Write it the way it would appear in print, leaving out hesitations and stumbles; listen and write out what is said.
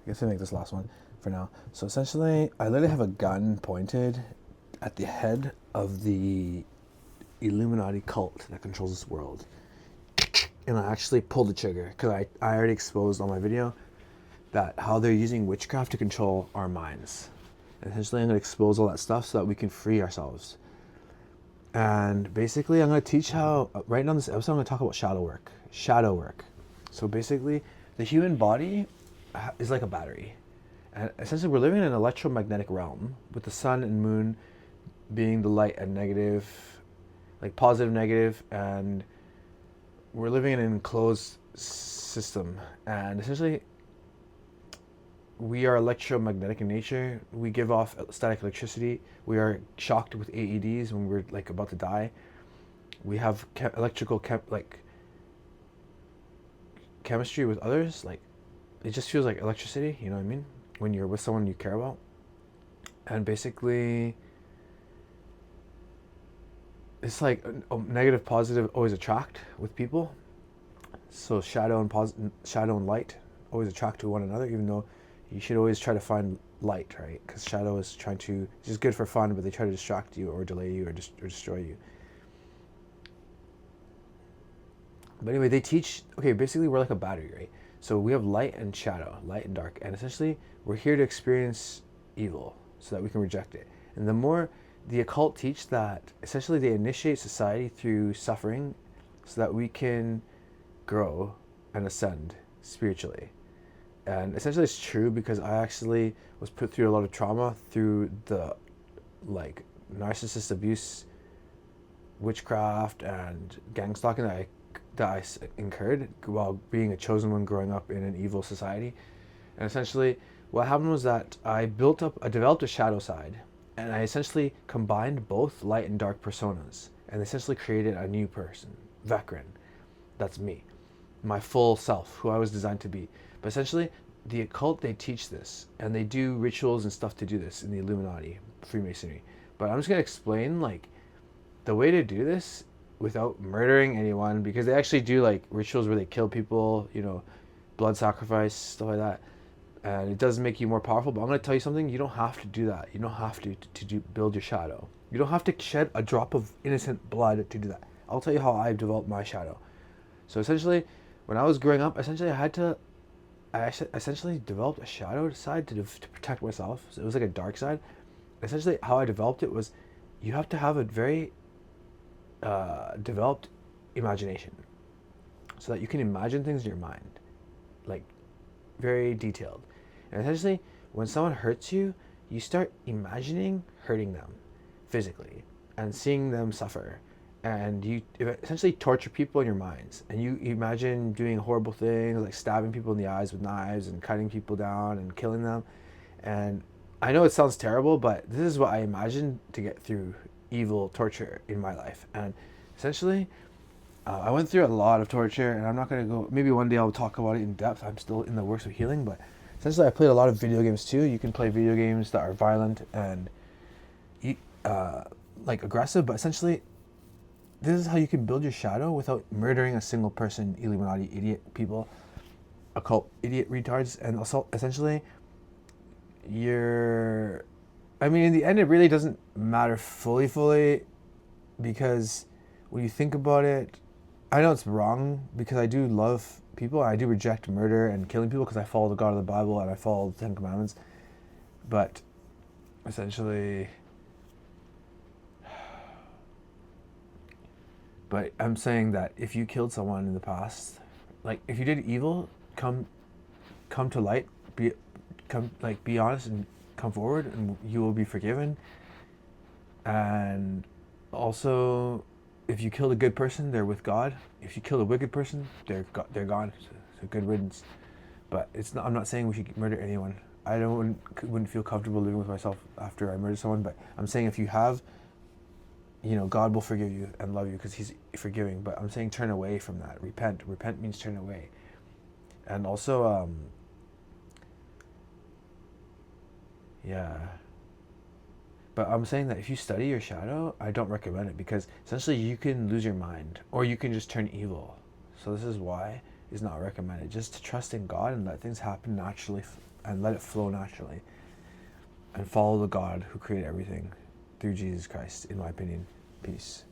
I guess I make this last one for now. So essentially, I literally have a gun pointed at the head of the Illuminati cult that controls this world. And I actually pulled the trigger because I already exposed on my video that how they're using witchcraft to control our minds. And essentially, I'm going to expose all that stuff so that we can free ourselves. And basically, I'm going to teach how, right now in this episode, I'm going to talk about shadow work. Shadow work. So basically, the human body is like a battery. And essentially, we're living in an electromagnetic realm with the sun and moon being the light and negative, like positive, negative, and we're living in an enclosed system. And essentially, we are electromagnetic in nature. We give off static electricity. We are shocked with AEDs when we're like about to die. We have chemistry with others. Like, it just feels like electricity. You know what I mean? When you're with someone you care about. And basically, it's like negative, positive always attract with people. So shadow and light always attract to one another, even though you should always try to find light, right? Because shadow is trying to, it's just good for fun, but they try to distract you or delay you or destroy you. But anyway, they teach, okay, basically we're like a battery, right? So we have light and shadow, light and dark. And essentially, we're here to experience evil so that we can reject it. And the more the occult teach that, essentially they initiate society through suffering so that we can grow and ascend spiritually. And essentially it's true because I actually was put through a lot of trauma through the like narcissist abuse, witchcraft, and gangstalking that I incurred while being a chosen one growing up in an evil society. And essentially what happened was that I developed a shadow side, and I essentially combined both light and dark personas and essentially created a new person, Vecran. That's me, my full self, who I was designed to be. But essentially, the occult, they teach this, and they do rituals and stuff to do this in the Illuminati, Freemasonry. But I'm just going to explain, like, the way to do this without murdering anyone, because they actually do, like, rituals where they kill people, you know, blood sacrifice, stuff like that. And it does make you more powerful, but I'm going to tell you something, you don't have to do that. You don't have to build your shadow. You don't have to shed a drop of innocent blood to do that. I'll tell you how I've developed my shadow. So essentially, when I was growing up, I essentially developed a shadow side to protect myself. So it was like a dark side. Essentially, how I developed it was, you have to have a very developed imagination, so that you can imagine things in your mind, like very detailed. And essentially, when someone hurts you, you start imagining hurting them physically and seeing them suffer, and you essentially torture people in your minds, and you imagine doing horrible things like stabbing people in the eyes with knives and cutting people down and killing them. And I know it sounds terrible, but this is what I imagined to get through evil torture in my life. And essentially, I went through a lot of torture, and I'm not going to go, maybe one day I'll talk about it in depth. I'm still in the works of healing, but essentially I played a lot of video games too. You can play video games that are violent and like aggressive, but essentially this is how you can build your shadow without murdering a single person, Illuminati idiot people, occult idiot retards. And also essentially I mean, in the end, it really doesn't matter fully, because when you think about it, I know it's wrong because I do love people. I do reject murder and killing people because I follow the God of the Bible and I follow the Ten Commandments. But essentially, but I'm saying that if you killed someone in the past, like if you did evil, come to light, be honest and come forward, and you will be forgiven. And also, if you killed a good person, they're with God. If you killed a wicked person, they're gone. So good riddance. But I'm not saying we should murder anyone. I wouldn't feel comfortable living with myself after I murder someone. But I'm saying if you have, God will forgive you and love you because He's forgiving. But I'm saying turn away from that. Repent. Repent means turn away. And also, yeah. But I'm saying that if you study your shadow, I don't recommend it, because essentially you can lose your mind or you can just turn evil. So this is why it's not recommended. Just to trust in God and let things happen naturally and let it flow naturally. And follow the God who created everything through Jesus Christ, in my opinion. Peace.